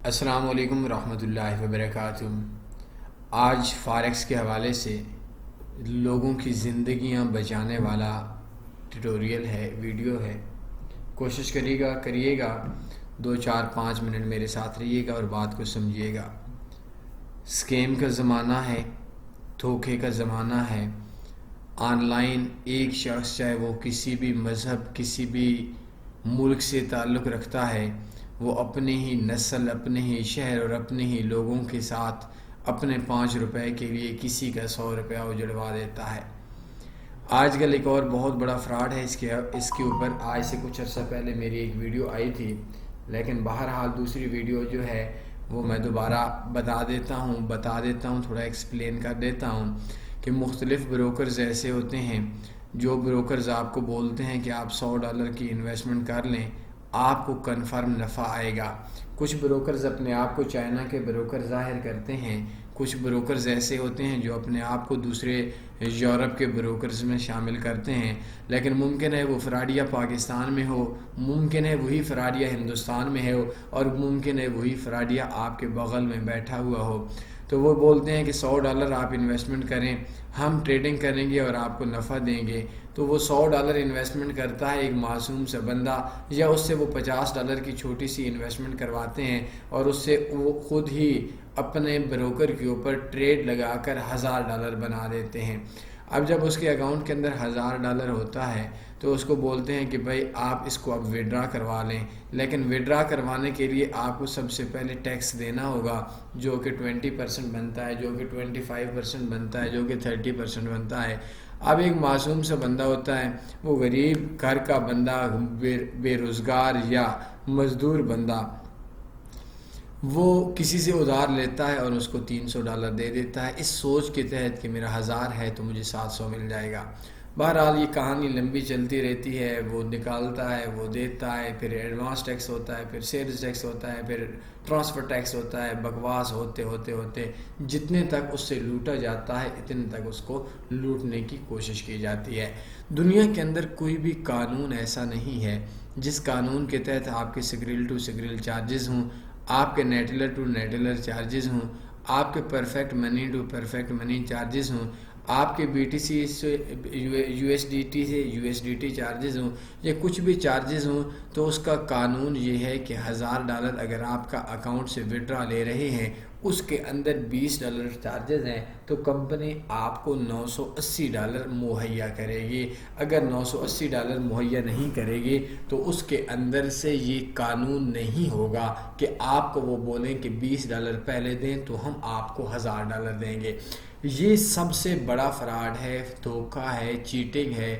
السلام علیکم ورحمۃ اللہ وبرکاتہ۔ آج فارکس کے حوالے سے لوگوں کی زندگیاں بچانے والا ٹیوٹوریل ہے، ویڈیو ہے۔ کوشش کریے گا 2-4-5 منٹ میرے ساتھ رہیے گا اور بات کو سمجھیے گا۔ اسکیم کا زمانہ ہے، دھوکے کا زمانہ ہے۔ آن لائن ایک شخص، چاہے وہ کسی بھی مذہب، کسی بھی ملک سے تعلق رکھتا ہے، وہ اپنے ہی نسل، اپنے ہی شہر اور اپنے ہی لوگوں کے ساتھ اپنے 5 روپے کے لیے کسی کا 100 روپیہ اجڑوا دیتا ہے۔ آج کل ایک اور بہت بڑا فراڈ ہے اس کے اوپر آج سے کچھ عرصہ پہلے میری ایک ویڈیو آئی تھی، لیکن بہرحال دوسری ویڈیو جو ہے وہ میں دوبارہ بتا دیتا ہوں، تھوڑا ایکسپلین کر دیتا ہوں کہ مختلف بروکرز ایسے ہوتے ہیں جو بروکرز آپ کو بولتے ہیں کہ آپ $100 کی انویسٹمنٹ کر لیں، آپ کو کنفرم نفع آئے گا۔ کچھ بروکرز اپنے آپ کو چائنا کے بروکر ظاہر کرتے ہیں، کچھ بروکرز ایسے ہوتے ہیں جو اپنے آپ کو دوسرے یورپ کے بروکرز میں شامل کرتے ہیں، لیکن ممکن ہے وہ فراڈیا پاکستان میں ہو، ممکن ہے وہی فراڈیا ہندوستان میں ہو، اور ممکن ہے وہی فراڈیا آپ کے بغل میں بیٹھا ہوا ہو۔ تو وہ بولتے ہیں کہ $100 آپ انویسٹمنٹ کریں، ہم ٹریڈنگ کریں گے اور آپ کو نفع دیں گے۔ تو وہ $100 انویسٹمنٹ کرتا ہے ایک معصوم سا بندہ، یا اس سے وہ $50 کی چھوٹی سی انویسٹمنٹ کرواتے ہیں اور اس سے وہ خود ہی اپنے بروکر کے اوپر ٹریڈ لگا کر $1000 بنا دیتے ہیں۔ اب جب اس کے اکاؤنٹ کے اندر $1000 ہوتا ہے تو اس کو بولتے ہیں کہ بھائی آپ اس کو اب وڈرا کروا لیں، لیکن وڈرا کروانے کے لیے آپ کو سب سے پہلے ٹیکس دینا ہوگا، جو کہ 20% بنتا ہے، جو کہ 25% بنتا ہے، جو کہ 30% بنتا ہے۔ اب ایک معصوم سا بندہ ہوتا ہے، وہ غریب گھر کا بندہ، بے روزگار یا مزدور بندہ، وہ کسی سے ادھار لیتا ہے اور اس کو $300 دے دیتا ہے، اس سوچ کے تحت کہ میرا 1000 ہے تو مجھے 700 مل جائے گا۔ بہرحال یہ کہانی لمبی چلتی رہتی ہے، وہ نکالتا ہے، وہ دیتا ہے، پھر ایڈوانس ٹیکس ہوتا ہے، پھر سیلز ٹیکس ہوتا ہے، پھر ٹرانسفر ٹیکس ہوتا ہے، بکواس ہوتے جتنے تک اس سے لوٹا جاتا ہے اتنے تک اس کو لوٹنے کی کوشش کی جاتی ہے۔ دنیا کے اندر کوئی بھی قانون ایسا نہیں ہے جس قانون کے تحت آپ کے سگریل ٹو سگریل چارجز ہوں، آپ کے نیٹلر ٹو نیٹلر چارجز ہوں، آپ کے perfect money to perfect money charges ہوں، آپ کے BTC سے USDT سے USDT چارجز ہوں، یا کچھ بھی چارجز ہوں، تو اس کا قانون یہ ہے کہ $1000 اگر آپ کا اکاؤنٹ سے وڈرا لے رہے ہیں، اس کے اندر $20 چارجز ہیں، تو کمپنی آپ کو $980 مہیا کرے گی۔ اگر $980 مہیا نہیں کرے گی تو اس کے اندر سے یہ قانون نہیں ہوگا کہ آپ کو وہ بولیں کہ $20 پہلے دیں تو ہم آپ کو $1000 دیں گے۔ یہ سب سے بڑا فراڈ ہے، دھوکہ ہے، چیٹنگ ہے۔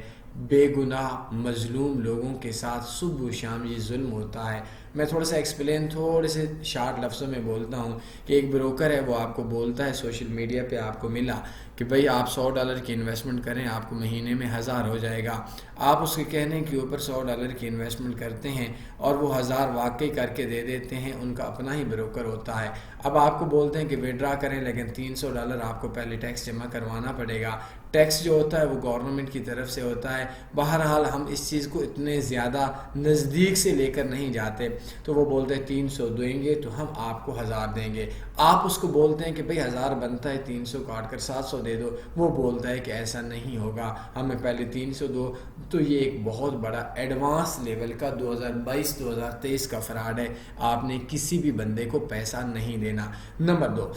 بے گناہ مظلوم لوگوں کے ساتھ صبح و شام یہ ظلم ہوتا ہے۔ میں تھوڑا سا ایکسپلین تھوڑے سے شارٹ لفظوں میں بولتا ہوں کہ ایک بروکر ہے، وہ آپ کو بولتا ہے، سوشل میڈیا پہ آپ کو ملا کہ بھئی آپ $100 کی انویسٹمنٹ کریں، آپ کو مہینے میں 1000 ہو جائے گا۔ آپ اس کے کہنے کے اوپر $100 کی انویسٹمنٹ کرتے ہیں اور وہ 1000 واقعی کر کے دے دیتے ہیں، ان کا اپنا ہی بروکر ہوتا ہے۔ اب آپ کو بولتے ہیں کہ وڈرا کریں، لیکن $300 آپ کو پہلے ٹیکس جمع کروانا پڑے گا۔ ٹیکس جو ہوتا ہے وہ گورنمنٹ کی طرف سے ہوتا ہے۔ بہرحال ہم اس چیز کو اتنے زیادہ نزدیک سے لے کر نہیں جاتے، تو وہ بولتے ہیں 300 دیں گے تو ہم آپ کو 1000 دیں گے۔ آپ اس کو بولتے ہیں کہ بھئی 1000 بنتا ہے، 300 کاٹ کر 700 دے دو، وہ بولتا ہے کہ ایسا نہیں ہوگا، ہمیں پہلے 300 دو۔ تو یہ ایک بہت بڑا ایڈوانس لیول کا 2022-2023 کا فراڈ ہے۔ آپ نے کسی بھی بندے کو پیسہ نہیں دینا۔ نمبر 2،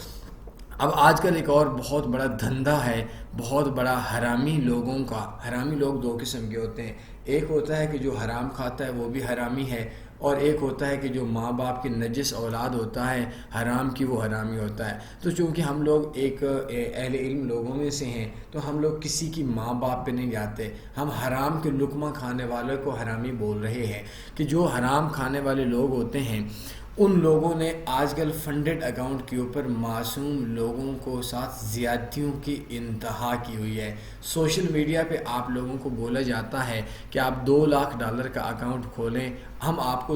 اب آج کل ایک اور بہت بڑا دھندا ہے، بہت بڑا حرامی لوگوں کا۔ حرامی لوگ دو قسم کے ہوتے ہیں، ایک ہوتا ہے کہ جو حرام کھاتا ہے وہ بھی حرامی ہے، اور ایک ہوتا ہے کہ جو ماں باپ کی نجس اولاد ہوتا ہے حرام کی، وہ حرامی ہوتا ہے۔ تو چونکہ ہم لوگ ایک اہل علم لوگوں میں سے ہیں تو ہم لوگ کسی کی ماں باپ پہ نہیں جاتے، ہم حرام کے لقمہ کھانے والوں کو حرامی بول رہے ہیں کہ جو حرام کھانے والے لوگ ہوتے ہیں ان لوگوں نے آج کل فنڈڈ اکاؤنٹ کے اوپر معصوم لوگوں کو ساتھ زیادتیوں کی انتہا کی ہوئی ہے۔ سوشل میڈیا پہ آپ لوگوں کو بولا جاتا ہے کہ آپ $2 لاکھ کا اکاؤنٹ کھولیں، ہم آپ کو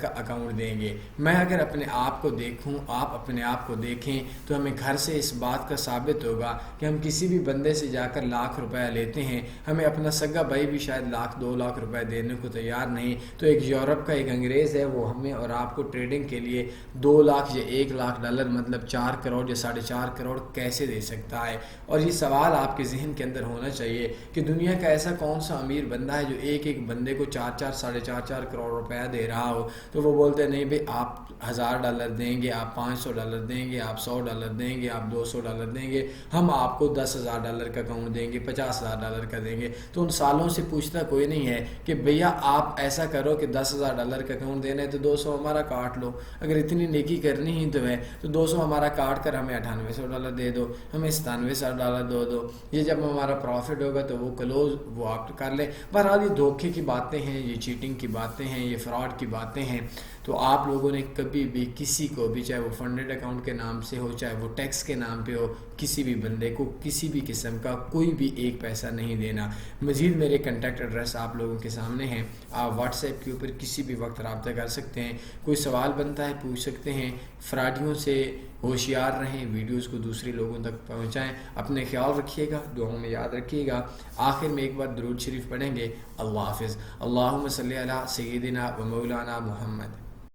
کا اکاؤنٹ دیں گے۔ میں اگر اپنے آپ کو دیکھوں، آپ اپنے آپ کو دیکھیں، تو ہمیں گھر سے اس بات کا ثابت ہوگا کہ ہم کسی بھی بندے سے جا کر ₹1,00,000 لیتے ہیں، ہمیں اپنا سگا بھائی بھی شاید $1,00,000 دینے کو تیار نہیں، تو ایک یورپ کا ایک انگریز ہے، وہ ہمیں اور آپ کو ٹریڈنگ کے لیے 2 لاکھ یا $1,00,000 مطلب 4 کروڑ یا 4.5 کروڑ کیسے دے سکتا ہے؟ اور یہ سوال آپ کے ذہن کے اندر ہونا چاہیے کہ دنیا کا ایسا کون سا امیر بندہ ہے جو ایک بندے کو 4.5 کروڑ روپیہ دے رہا ہو؟ تو وہ بولتے ہیں نہیں بھائی آپ $1,000 دیں گے، آپ $500 دیں گے، آپ $100 دیں گے، آپ $200 دیں گے، ہم آپ کو $10,000 کا اکاؤنٹ دیں گے، $50,000 کا دیں گے۔ تو ان سالوں سے پوچھتا کوئی نہیں ہے کہ بھیا آپ ایسا کرو کہ $10,000 کا اکاؤنٹ دینا ہے تو 200 ہمارا کاٹ لو، اگر اتنی نیکی کرنی ہی تو ہے تو 200 ہمارا کاٹ کر ہمیں $9800 دے دو، ہمیں $9700 دو، یہ جب ہمارا پروفٹ ہوگا تو وہ کلوز وہ آپ کر لیں۔ بہرحال یہ دھوکے کی باتیں ہیں، یہ چیٹنگ کی باتیں ہیں، یہ فراڈ کی باتیں ہیں۔ تو آپ لوگوں نے کبھی بھی کسی کو بھی، چاہے وہ فنڈڈ اکاؤنٹ کے نام سے ہو، چاہے وہ ٹیکس کے نام پہ ہو، کسی بھی بندے کو کسی بھی قسم کا کوئی بھی ایک پیسہ نہیں دینا۔ مزید میرے کنٹیکٹ ایڈریس آپ لوگوں کے سامنے ہیں، آپ واٹس ایپ کے اوپر کسی بھی وقت رابطہ کر سکتے ہیں، کوئی سوال بنتا ہے پوچھ سکتے ہیں۔ فراڈیوں سے ہوشیار رہیں، ویڈیوز کو دوسرے لوگوں تک پہنچائیں، اپنے خیال رکھیے گا، دعاؤں میں یاد رکھیے گا۔ آخر میں ایک بار درود شریف پڑھیں گے۔ اللہ حافظ۔ اللہم صلی علی سیدنا و مولانا محمد۔